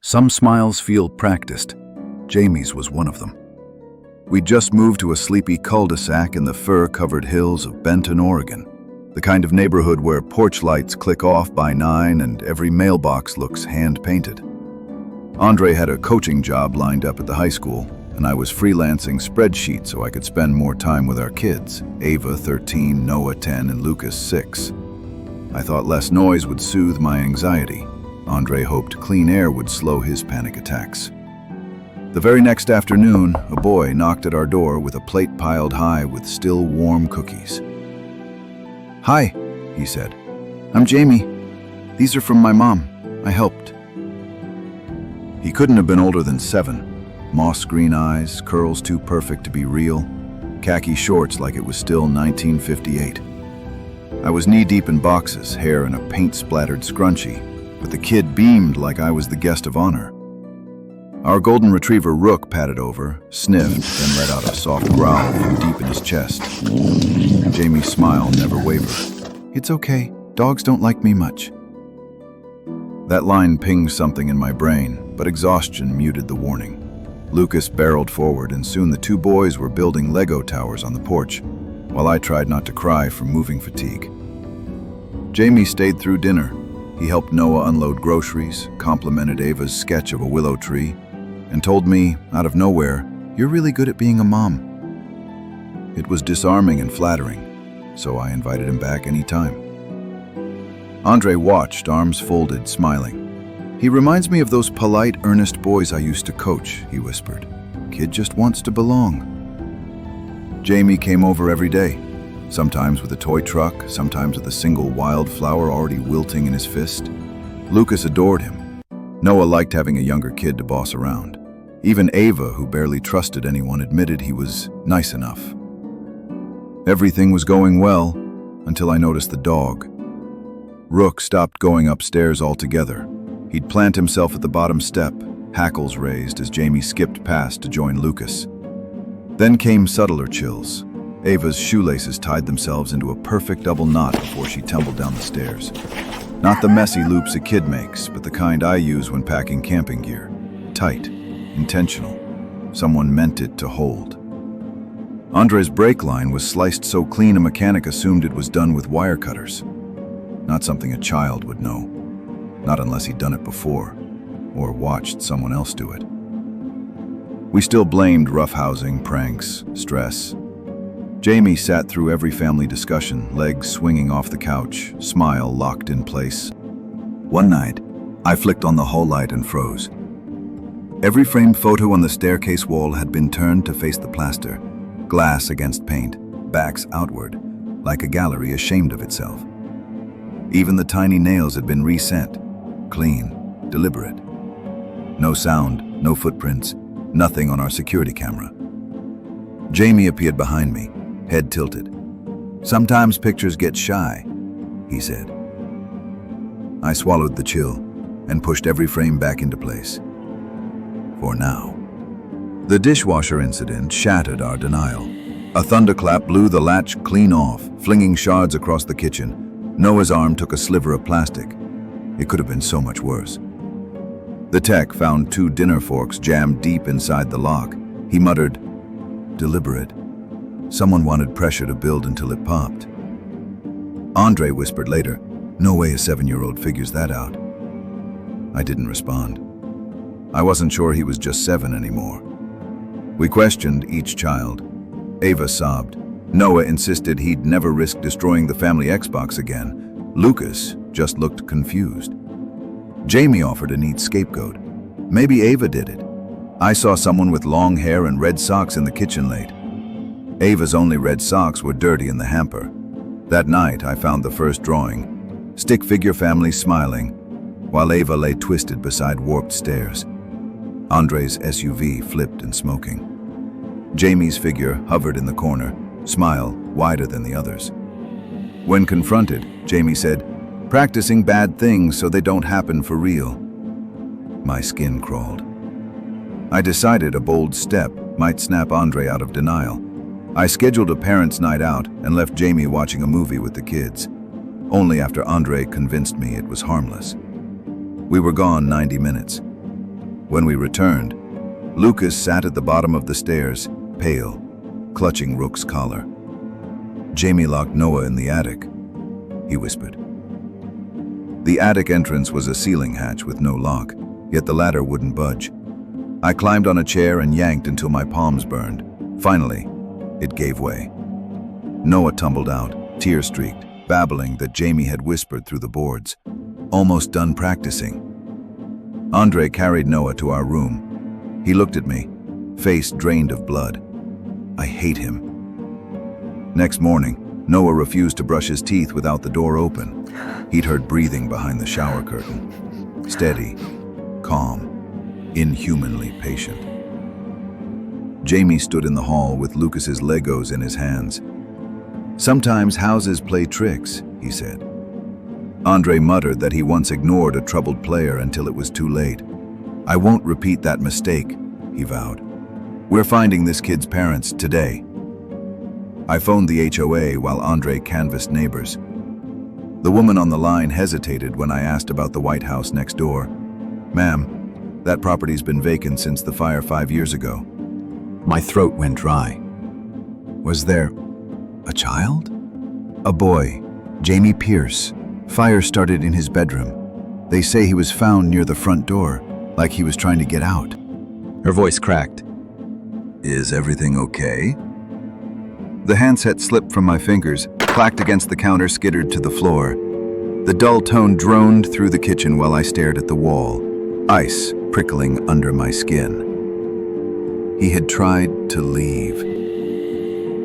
Some smiles feel practiced. Jamie's was one of them. We'd just moved to a sleepy cul-de-sac in the fir-covered hills of Benton, Oregon, the kind of neighborhood where porch lights click off by 9 and every mailbox looks hand-painted. Andre had a coaching job lined up at the high school, and I was freelancing spreadsheets so I could spend more time with our kids, Ava, 13, Noah, 10, and Lucas, 6. I thought less noise would soothe my anxiety. Andre hoped clean air would slow his panic attacks. The very next afternoon, a boy knocked at our door with a plate piled high with still warm cookies. "Hi," he said. "I'm Jamie. These are from my mom. I helped." He couldn't have been older than 7. Moss green eyes, curls too perfect to be real, khaki shorts like it was still 1958. I was knee-deep in boxes, hair in a paint-splattered scrunchie, but the kid beamed like I was the guest of honor. Our golden retriever Rook patted over, sniffed, then let out a soft growl from deep in his chest. Jamie's smile never wavered. "It's okay. Dogs don't like me much." That line pinged something in my brain, but exhaustion muted the warning. Lucas barreled forward, and soon the 2 boys were building Lego towers on the porch, while I tried not to cry from moving fatigue. Jamie stayed through dinner. He helped Noah unload groceries, complimented Ava's sketch of a willow tree, and told me, out of nowhere, "You're really good at being a mom." It was disarming and flattering, so I invited him back anytime. Andre watched, arms folded, smiling. "He reminds me of those polite, earnest boys I used to coach," he whispered. "Kid just wants to belong." Jamie came over every day, sometimes with a toy truck, sometimes with a single wildflower already wilting in his fist. Lucas adored him. Noah liked having a younger kid to boss around. Even Ava, who barely trusted anyone, admitted he was nice enough. Everything was going well until I noticed the dog. Rook stopped going upstairs altogether. He'd plant himself at the bottom step, hackles raised as Jamie skipped past to join Lucas. Then came subtler chills. Ava's shoelaces tied themselves into a perfect double knot before she tumbled down the stairs. Not the messy loops a kid makes, but the kind I use when packing camping gear. Tight, intentional. Someone meant it to hold. Andre's brake line was sliced so clean a mechanic assumed it was done with wire cutters. Not something a child would know. Not unless he'd done it before, or watched someone else do it. We still blamed roughhousing, pranks, stress. Jamie sat through every family discussion, legs swinging off the couch, smile locked in place. One night, I flicked on the hall light and froze. Every framed photo on the staircase wall had been turned to face the plaster, glass against paint, backs outward, like a gallery ashamed of itself. Even the tiny nails had been reset, clean, deliberate. No sound, no footprints, nothing on our security camera. Jamie appeared behind me, head tilted. "Sometimes pictures get shy," he said. I swallowed the chill and pushed every frame back into place. For now. The dishwasher incident shattered our denial. A thunderclap blew the latch clean off, flinging shards across the kitchen. Noah's arm took a sliver of plastic. It could have been so much worse. The tech found 2 dinner forks jammed deep inside the lock. He muttered, "Deliberate. Someone wanted pressure to build until it popped." Andre whispered later, "No way a 7-year-old figures that out." I didn't respond. I wasn't sure he was just 7 anymore. We questioned each child. Ava sobbed. Noah insisted he'd never risk destroying the family Xbox again. Lucas just looked confused. Jamie offered a neat scapegoat. Maybe Ava did it. I saw someone with long hair and red socks in the kitchen late. Ava's only red socks were dirty in the hamper. That night, I found the first drawing. Stick figure family smiling, while Ava lay twisted beside warped stairs. Andre's SUV flipped and smoking. Jamie's figure hovered in the corner, smile wider than the others. When confronted, Jamie said, "Practicing bad things so they don't happen for real." My skin crawled. I decided a bold step might snap Andre out of denial. I scheduled a parents' night out and left Jamie watching a movie with the kids. Only after Andre convinced me it was harmless. We were gone 90 minutes. When we returned, Lucas sat at the bottom of the stairs, pale, clutching Rook's collar. "Jamie locked Noah in the attic," he whispered. The attic entrance was a ceiling hatch with no lock, yet the ladder wouldn't budge. I climbed on a chair and yanked until my palms burned. Finally, it gave way. Noah tumbled out, tear-streaked, babbling that Jamie had whispered through the boards. Almost done practicing. Andre carried Noah to our room. He looked at me, face drained of blood. I hate him. Next morning, Noah refused to brush his teeth without the door open. He'd heard breathing behind the shower curtain. Steady, calm, inhumanly patient. Jamie stood in the hall with Lucas's Legos in his hands. "Sometimes houses play tricks," he said. Andre muttered that he once ignored a troubled player until it was too late. "I won't repeat that mistake," he vowed. "We're finding this kid's parents today." I phoned the HOA while Andre canvassed neighbors. The woman on the line hesitated when I asked about the White House next door. "Ma'am, that property's been vacant since the fire 5 years ago." My throat went dry. "Was there a child?" "A boy, Jamie Pierce. Fire started in his bedroom. They say he was found near the front door, like he was trying to get out." Her voice cracked. "Is everything okay?" The handset slipped from my fingers, clacked against the counter, skittered to the floor. The dull tone droned through the kitchen while I stared at the wall, ice prickling under my skin. He had tried to leave.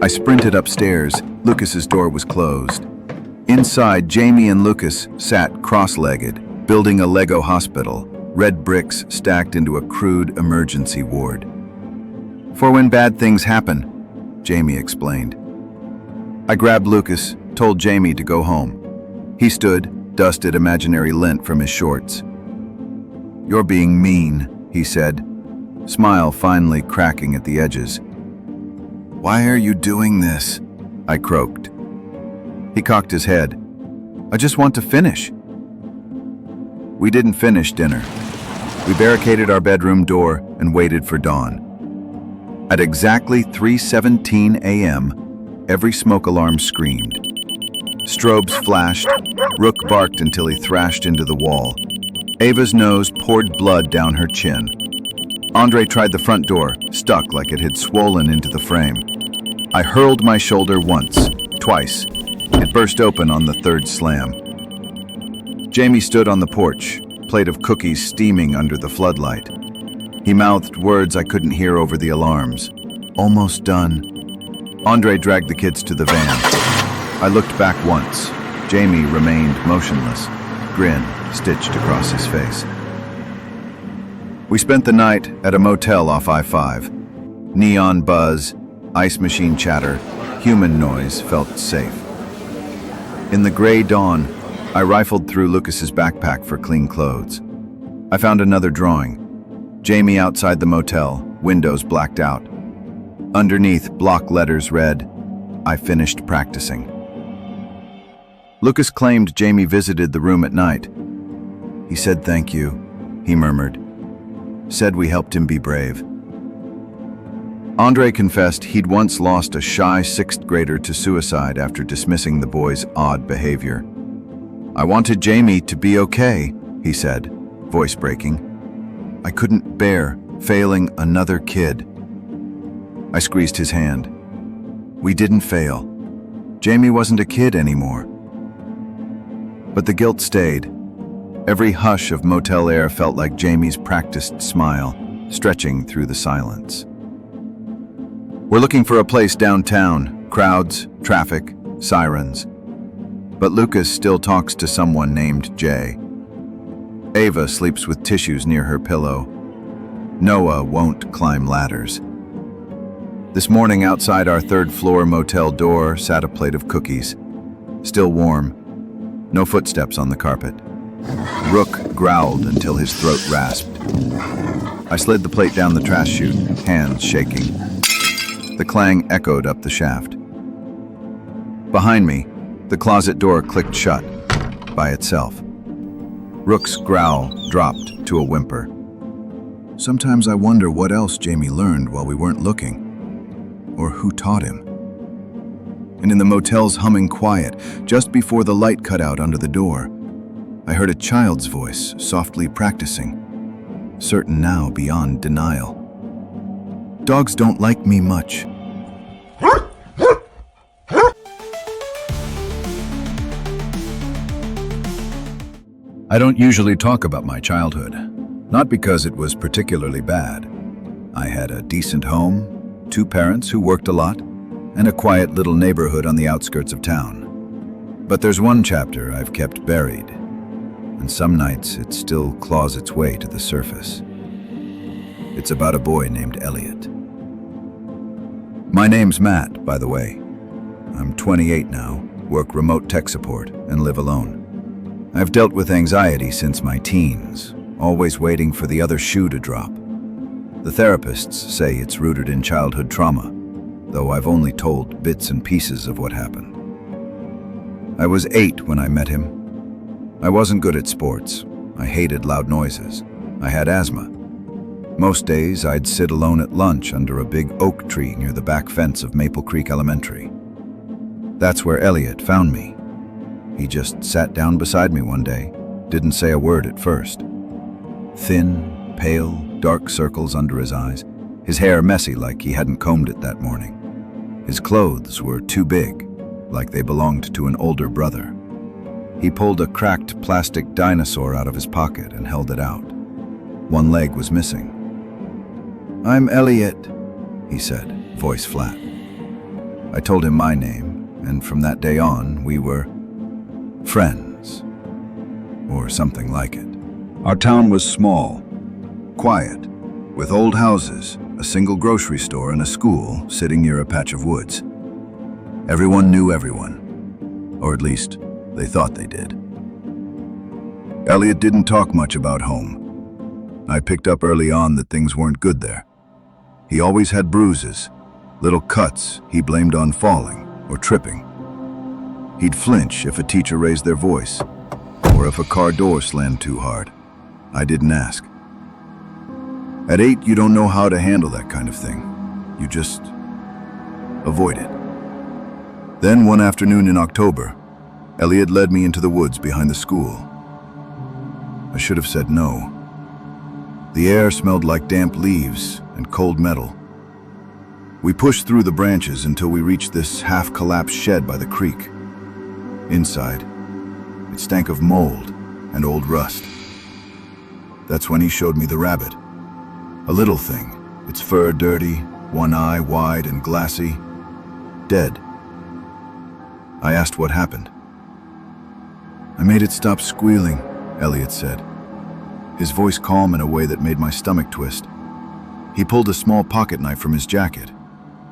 I sprinted upstairs. Lucas's door was closed. Inside, Jamie and Lucas sat cross-legged, building a Lego hospital, red bricks stacked into a crude emergency ward. "For when bad things happen," Jamie explained. I grabbed Lucas, told Jamie to go home. He stood, dusted imaginary lint from his shorts. "You're being mean," he said, smile finally cracking at the edges. "Why are you doing this?" I croaked. He cocked his head. "I just want to finish." We didn't finish dinner. We barricaded our bedroom door and waited for dawn. At exactly 3:17 a.m., every smoke alarm screamed. Strobes flashed. Rook barked until he thrashed into the wall. Ava's nose poured blood down her chin. Andre tried the front door, stuck like it had swollen into the frame. I hurled my shoulder once, twice. It burst open on the third slam. Jamie stood on the porch, plate of cookies steaming under the floodlight. He mouthed words I couldn't hear over the alarms. "Almost done." Andre dragged the kids to the van. I looked back once. Jamie remained motionless, grin stitched across his face. We spent the night at a motel off I-5. Neon buzz, ice machine chatter, human noise felt safe. In the gray dawn, I rifled through Lucas's backpack for clean clothes. I found another drawing. Jamie outside the motel, windows blacked out. Underneath, block letters read, "I finished practicing." Lucas claimed Jamie visited the room at night. "He said thank you," he murmured. "Said we helped him be brave." Andre confessed he'd once lost a shy sixth grader to suicide after dismissing the boy's odd behavior. "I wanted Jamie to be okay," he said, voice breaking. "I couldn't bear failing another kid." I squeezed his hand. We didn't fail. Jamie wasn't a kid anymore. But the guilt stayed. Every hush of motel air felt like Jamie's practiced smile, stretching through the silence. We're looking for a place downtown, crowds, traffic, sirens. But Lucas still talks to someone named Jay. Ava sleeps with tissues near her pillow. Noah won't climb ladders. This morning outside our third-floor motel door sat a plate of cookies. Still warm. No footsteps on the carpet. Rook growled until his throat rasped. I slid the plate down the trash chute, hands shaking. The clang echoed up the shaft. Behind me, the closet door clicked shut, by itself. Rook's growl dropped to a whimper. Sometimes I wonder what else Jamie learned while we weren't looking, or who taught him. And in the motel's humming quiet, just before the light cut out under the door, I heard a child's voice softly practicing, certain now beyond denial. Dogs don't like me much. I don't usually talk about my childhood, not because it was particularly bad. I had a decent home, 2 parents who worked a lot, and a quiet little neighborhood on the outskirts of town. But there's one chapter I've kept buried, and some nights it still claws its way to the surface. It's about a boy named Elliot. My name's Matt, by the way. I'm 28 now, work remote tech support, and live alone. I've dealt with anxiety since my teens, always waiting for the other shoe to drop. The therapists say it's rooted in childhood trauma, though I've only told bits and pieces of what happened. I was 8 when I met him. I wasn't good at sports. I hated loud noises. I had asthma. Most days I'd sit alone at lunch under a big oak tree near the back fence of Maple Creek Elementary. That's where Elliot found me. He just sat down beside me one day, didn't say a word at first. Thin, pale, dark circles under his eyes, his hair messy like he hadn't combed it that morning. His clothes were too big, like they belonged to an older brother. He pulled a cracked plastic dinosaur out of his pocket and held it out. One leg was missing. "I'm Elliot," he said, voice flat. I told him my name, and from that day on, we were friends, or something like it. Our town was small, quiet, with old houses, a single grocery store, and a school sitting near a patch of woods. Everyone knew everyone, or at least they thought they did. Elliot didn't talk much about home. I picked up early on that things weren't good there. He always had bruises, little cuts he blamed on falling or tripping. He'd flinch if a teacher raised their voice, or if a car door slammed too hard. I didn't ask. At 8, you don't know how to handle that kind of thing. You just avoid it. Then one afternoon in October, Elliot led me into the woods behind the school. I should have said no. The air smelled like damp leaves and cold metal. We pushed through the branches until we reached this half-collapsed shed by the creek. Inside, it stank of mold and old rust. That's when he showed me the rabbit. A little thing, its fur dirty, one eye wide and glassy, dead. I asked what happened. "I made it stop squealing," Elliot said, his voice calm in a way that made my stomach twist. He pulled a small pocket knife from his jacket,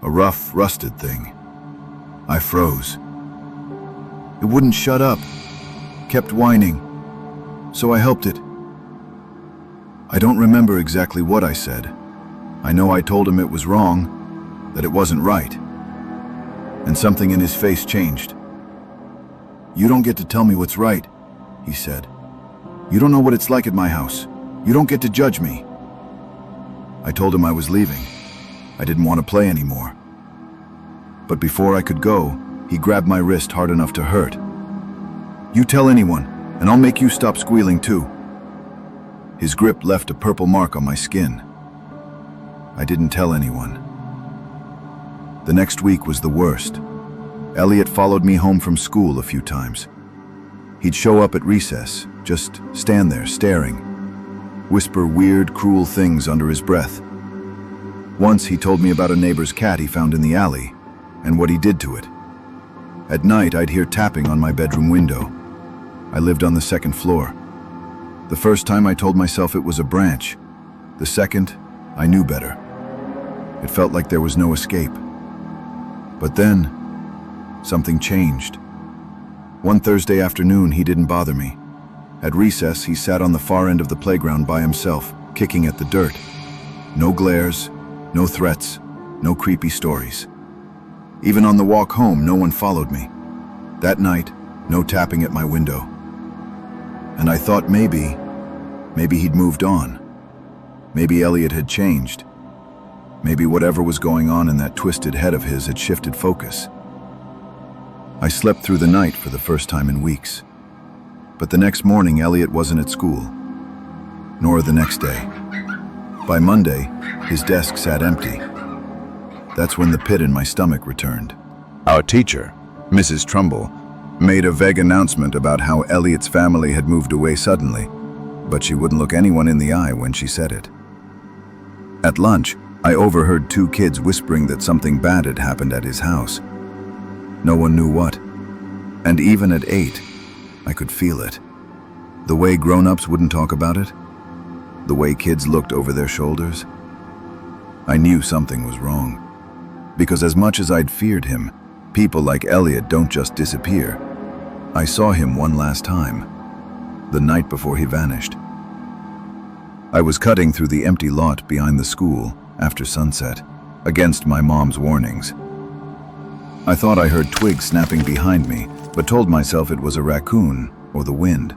a rough, rusted thing. I froze. It wouldn't shut up, kept whining, so I helped it. I don't remember exactly what I said. I know I told him it was wrong, that it wasn't right. And something in his face changed. "You don't get to tell me what's right," he said. "You don't know what it's like at my house. You don't get to judge me." I told him I was leaving. I didn't want to play anymore. But before I could go, he grabbed my wrist hard enough to hurt. "You tell anyone, and I'll make you stop squealing too." His grip left a purple mark on my skin. I didn't tell anyone. The next week was the worst. Elliot followed me home from school a few times. He'd show up at recess, just stand there staring, whisper weird, cruel things under his breath. Once he told me about a neighbor's cat he found in the alley, and what he did to it. At night, I'd hear tapping on my bedroom window. I lived on the 2nd floor. The first time I told myself it was a branch. The second, I knew better. It felt like there was no escape. But then, something changed. One Thursday afternoon, he didn't bother me. At recess, he sat on the far end of the playground by himself, kicking at the dirt. No glares, no threats, no creepy stories. Even on the walk home, no one followed me. That night, no tapping at my window. And I thought maybe he'd moved on. Maybe Elliot had changed. Maybe whatever was going on in that twisted head of his had shifted focus. I slept through the night for the first time in weeks. But the next morning, Elliot wasn't at school, nor the next day. By Monday, his desk sat empty. That's when the pit in my stomach returned. Our teacher, Mrs. Trumbull, made a vague announcement about how Elliot's family had moved away suddenly, but she wouldn't look anyone in the eye when she said it. At lunch, I overheard two kids whispering that something bad had happened at his house. No one knew what. And even at 8, I could feel it. The way grown-ups wouldn't talk about it. The way kids looked over their shoulders. I knew something was wrong. Because as much as I'd feared him, people like Elliot don't just disappear. I saw him one last time, the night before he vanished. I was cutting through the empty lot behind the school after sunset, against my mom's warnings. I thought I heard twigs snapping behind me, but told myself it was a raccoon or the wind.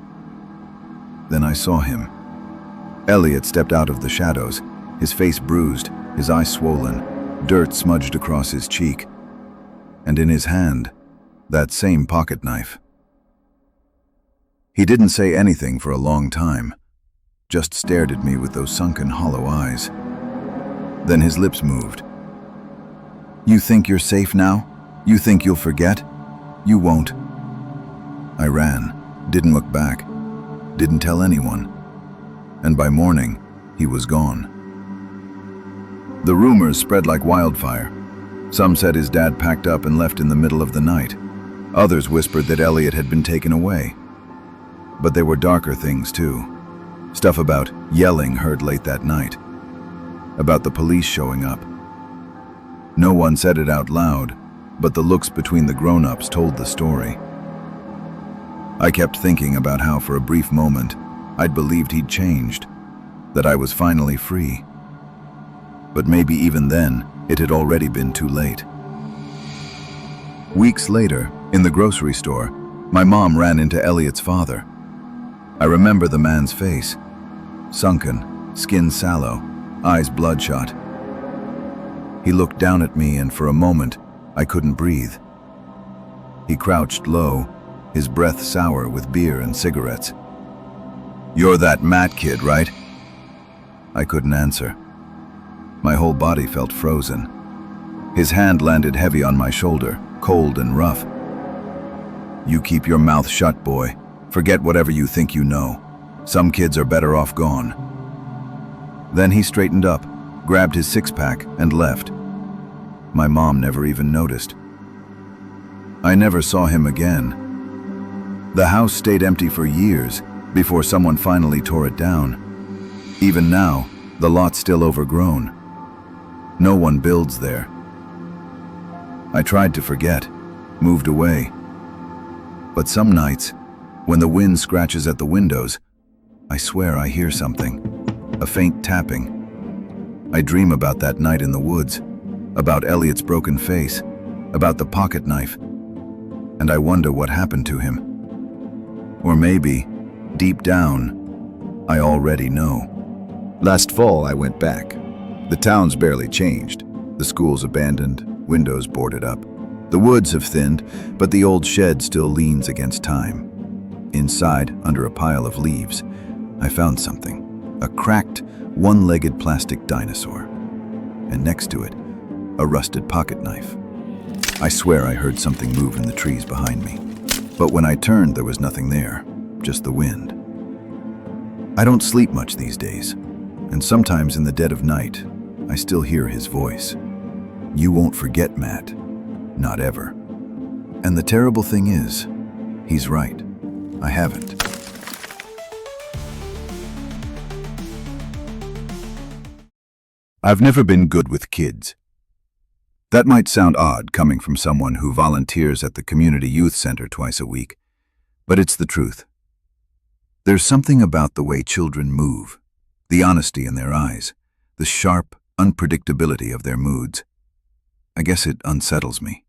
Then I saw him. Elliot stepped out of the shadows, his face bruised, his eyes swollen, dirt smudged across his cheek, and in his hand, that same pocket knife. He didn't say anything for a long time, just stared at me with those sunken, hollow eyes. Then his lips moved. "You think you're safe now? You think you'll forget? You won't." I ran, didn't look back, didn't tell anyone, and by morning, he was gone. The rumors spread like wildfire. Some said his dad packed up and left in the middle of the night. Others whispered that Elliot had been taken away. But there were darker things too. Stuff about yelling heard late that night. About the police showing up. No one said it out loud, but the looks between the grown-ups told the story. I kept thinking about how for a brief moment I'd believed he'd changed, that I was finally free. But maybe even then, it had already been too late. Weeks later, in the grocery store, my mom ran into Elliot's father. I remember the man's face. Sunken, skin sallow, eyes bloodshot. He looked down at me and for a moment, I couldn't breathe. He crouched low, his breath sour with beer and cigarettes. "You're that Matt kid, right?" I couldn't answer. My whole body felt frozen. His hand landed heavy on my shoulder, cold and rough. "You keep your mouth shut, boy. Forget whatever you think you know. Some kids are better off gone." Then he straightened up, grabbed his six-pack, and left. My mom never even noticed. I never saw him again. The house stayed empty for years before someone finally tore it down. Even now, the lot's still overgrown. No one builds there. I tried to forget, moved away. But some nights, when the wind scratches at the windows, I swear I hear something, a faint tapping. I dream about that night in the woods, about Elliot's broken face, about the pocket knife, and I wonder what happened to him. Or maybe, deep down, I already know. Last fall, I went back. The town's barely changed. The school's abandoned, windows boarded up. The woods have thinned, but the old shed still leans against time. Inside, under a pile of leaves, I found something. A cracked, one-legged plastic dinosaur. And next to it, a rusted pocket knife. I swear I heard something move in the trees behind me. But when I turned, there was nothing there, just the wind. I don't sleep much these days, and sometimes in the dead of night, I still hear his voice. "You won't forget, Matt. Not ever." And the terrible thing is, he's right. I haven't. I've never been good with kids. That might sound odd coming from someone who volunteers at the community youth center twice a week, but it's the truth. There's something about the way children move, the honesty in their eyes, the sharp unpredictability of their moods. I guess it unsettles me.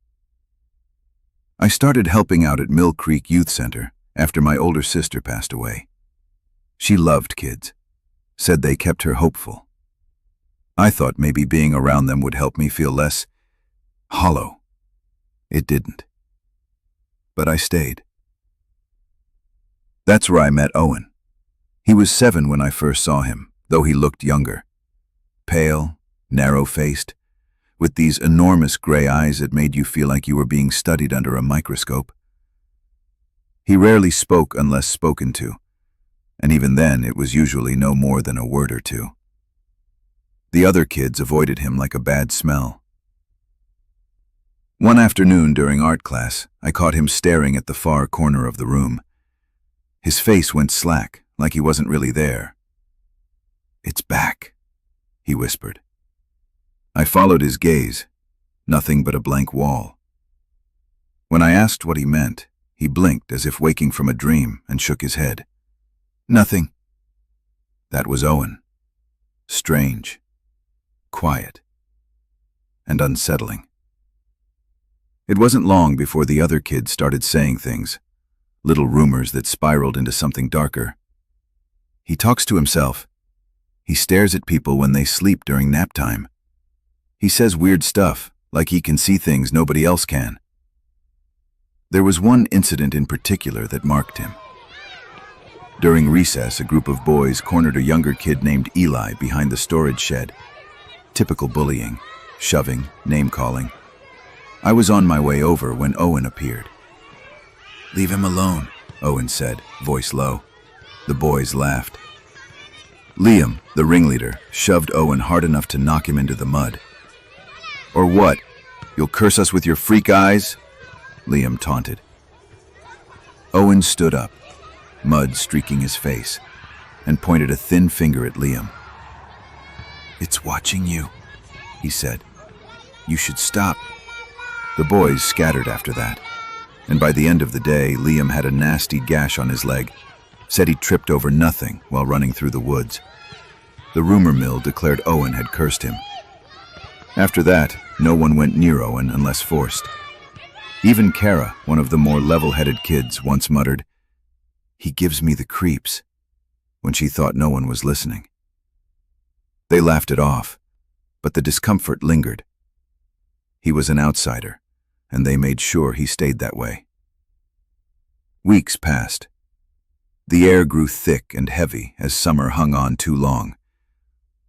I started helping out at Mill Creek Youth Center after my older sister passed away. She loved kids, said they kept her hopeful, I thought maybe being around them would help me feel less hollow. It didn't. But I stayed. That's where I met Owen. He was 7 when I first saw him, though he looked younger. Pale, narrow-faced, with these enormous gray eyes that made you feel like you were being studied under a microscope. He rarely spoke unless spoken to, and even then it was usually no more than a word or two. The other kids avoided him like a bad smell. One afternoon during art class, I caught him staring at the far corner of the room. His face went slack, like he wasn't really there. "It's back," he whispered. I followed his gaze, nothing but a blank wall. When I asked what he meant, he blinked as if waking from a dream and shook his head. "Nothing." That was Owen. Strange, quiet, and unsettling. It wasn't long before the other kids started saying things, little rumors that spiraled into something darker. "He talks to himself. He stares at people when they sleep during nap time. He says weird stuff, like he can see things nobody else can." There was one incident in particular that marked him. During recess, a group of boys cornered a younger kid named Eli behind the storage shed. Typical bullying, shoving, name-calling. I was on my way over when Owen appeared. "Leave him alone," Owen said, voice low. The boys laughed. Liam, the ringleader, shoved Owen hard enough to knock him into the mud. "Or what? You'll curse us with your freak eyes?" Liam taunted. Owen stood up, mud streaking his face, and pointed a thin finger at Liam. "It's watching you," he said. "You should stop." The boys scattered after that, and by the end of the day, Liam had a nasty gash on his leg, said he tripped over nothing while running through the woods. The rumor mill declared Owen had cursed him. After that, no one went near Owen unless forced. Even Kara, one of the more level-headed kids, once muttered, "He gives me the creeps," when she thought no one was listening. They laughed it off, but the discomfort lingered. He was an outsider, and they made sure he stayed that way. Weeks passed. The air grew thick and heavy as summer hung on too long.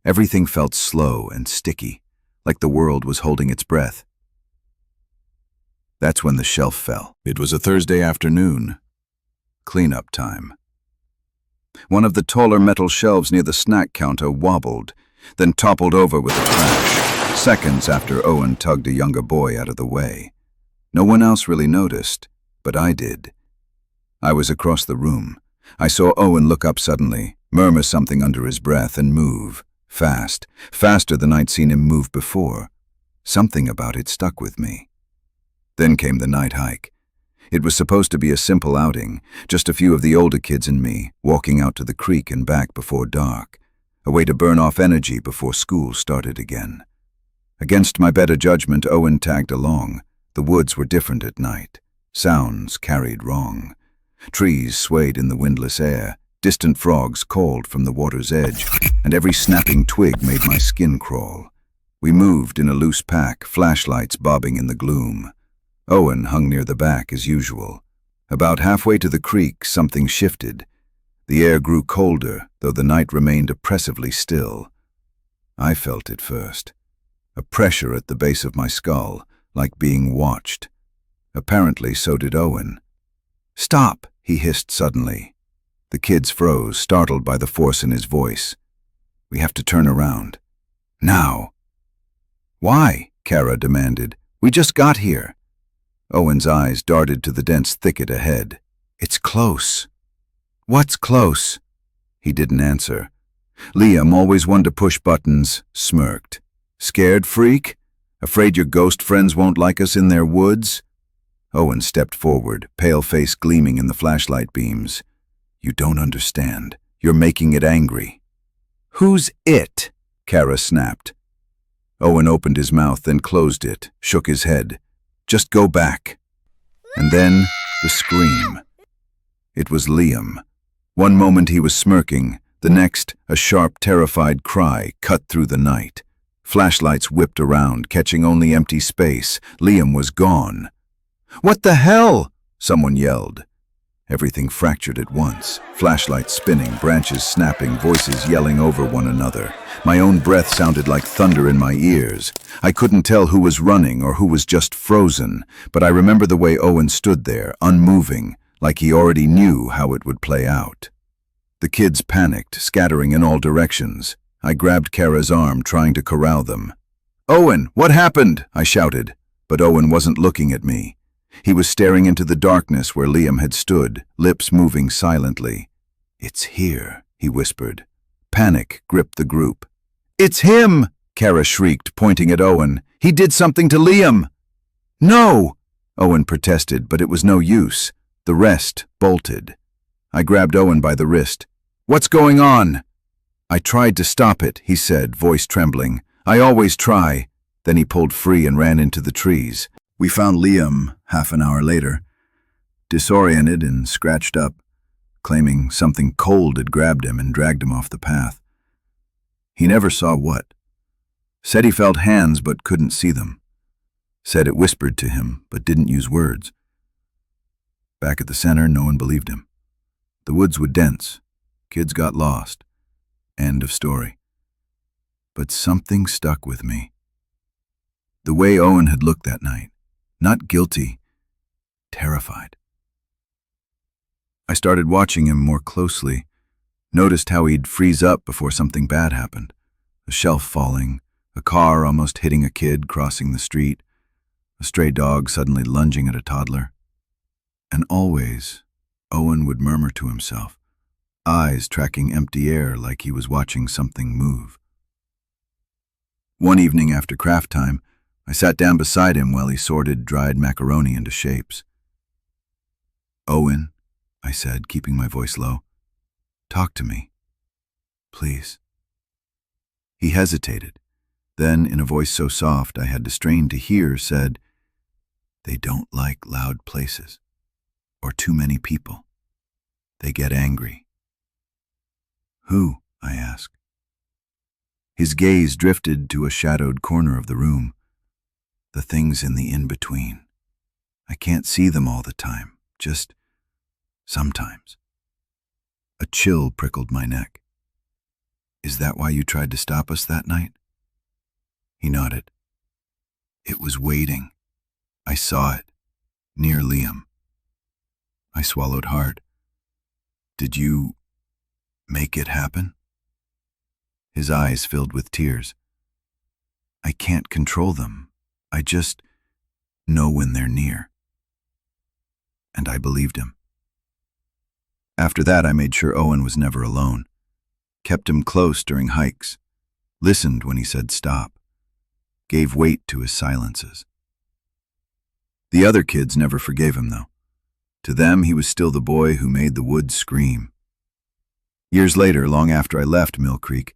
Everything felt slow and sticky, like the world was holding its breath. That's when the shelf fell. It was a Thursday afternoon. Cleanup time. One of the taller metal shelves near the snack counter wobbled, then toppled over with a crash, seconds after Owen tugged a younger boy out of the way. No one else really noticed, but I did. I was across the room. I saw Owen look up suddenly, murmur something under his breath, and move. Fast, faster than I'd seen him move before. Something about it stuck with me. Then came the night hike. It was supposed to be a simple outing, just a few of the older kids and me, walking out to the creek and back before dark, a way to burn off energy before school started again. Against my better judgment, Owen tagged along. The woods were different at night. Sounds carried wrong. Trees swayed in the windless air. Distant frogs called from the water's edge, and every snapping twig made my skin crawl. We moved in a loose pack, flashlights bobbing in the gloom. Owen hung near the back as usual. About halfway to the creek, something shifted. The air grew colder, though the night remained oppressively still. I felt it first. A pressure at the base of my skull, like being watched. Apparently, so did Owen. "Stop!" he hissed suddenly. The kids froze, startled by the force in his voice. "We have to turn around. Now." "Why?" Kara demanded. "We just got here." Owen's eyes darted to the dense thicket ahead. "It's close." "What's close?" He didn't answer. Liam, always one to push buttons, smirked. "Scared, freak? Afraid your ghost friends won't like us in their woods?" Owen stepped forward, pale face gleaming in the flashlight beams. "You don't understand. You're making it angry." "Who's it?" Kara snapped. Owen opened his mouth, then closed it, shook his head. "Just go back." And then the scream. It was Liam. One moment he was smirking, the next a sharp, terrified cry cut through the night. Flashlights whipped around, catching only empty space. Liam was gone. "What the hell?" someone yelled. Everything fractured at once. Flashlights spinning, branches snapping, voices yelling over one another. My own breath sounded like thunder in my ears. I couldn't tell who was running or who was just frozen, but I remember the way Owen stood there, unmoving, like he already knew how it would play out. The kids panicked, scattering in all directions. I grabbed Kara's arm, trying to corral them. "Owen, what happened?" I shouted, but Owen wasn't looking at me. He was staring into the darkness where Liam had stood, lips moving silently. "It's here," he whispered. Panic gripped the group. "It's him!" Kara shrieked, pointing at Owen. "He did something to Liam!" "No!" Owen protested, but it was no use. The rest bolted. I grabbed Owen by the wrist. "What's going on?" "I tried to stop it," he said, voice trembling. "I always try." Then he pulled free and ran into the trees. We found Liam half an hour later, disoriented and scratched up, claiming something cold had grabbed him and dragged him off the path. He never saw what. Said he felt hands but couldn't see them. Said it whispered to him but didn't use words. Back at the center, no one believed him. The woods were dense. Kids got lost. End of story. But something stuck with me. The way Owen had looked that night. Not guilty, terrified. I started watching him more closely, noticed how he'd freeze up before something bad happened. A shelf falling, a car almost hitting a kid crossing the street, a stray dog suddenly lunging at a toddler. And always, Owen would murmur to himself, eyes tracking empty air like he was watching something move. One evening after craft time, I sat down beside him while he sorted dried macaroni into shapes. "Owen," I said, keeping my voice low, "talk to me, please." He hesitated, then, in a voice so soft I had to strain to hear, said, "They don't like loud places, or too many people. They get angry." "Who?" I asked. His gaze drifted to a shadowed corner of the room. "The things in the in-between. I can't see them all the time, just sometimes." A chill prickled my neck. "Is that why you tried to stop us that night?" He nodded. "It was waiting. I saw it, near Liam." I swallowed hard. "Did you make it happen?" His eyes filled with tears. "I can't control them. I just know when they're near." And I believed him. After that, I made sure Owen was never alone. Kept him close during hikes. Listened when he said stop. Gave weight to his silences. The other kids never forgave him, though. To them, he was still the boy who made the woods scream. Years later, long after I left Mill Creek,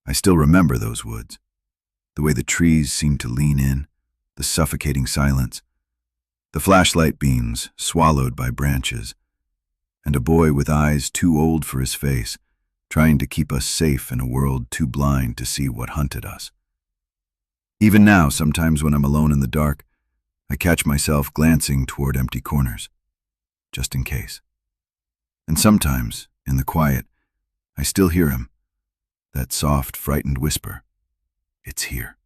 I still remember those woods. The way the trees seemed to lean in, the suffocating silence, the flashlight beams swallowed by branches, and a boy with eyes too old for his face, trying to keep us safe in a world too blind to see what hunted us. Even now, sometimes when I'm alone in the dark, I catch myself glancing toward empty corners, just in case. And sometimes, in the quiet, I still hear him, that soft, frightened whisper, "It's here."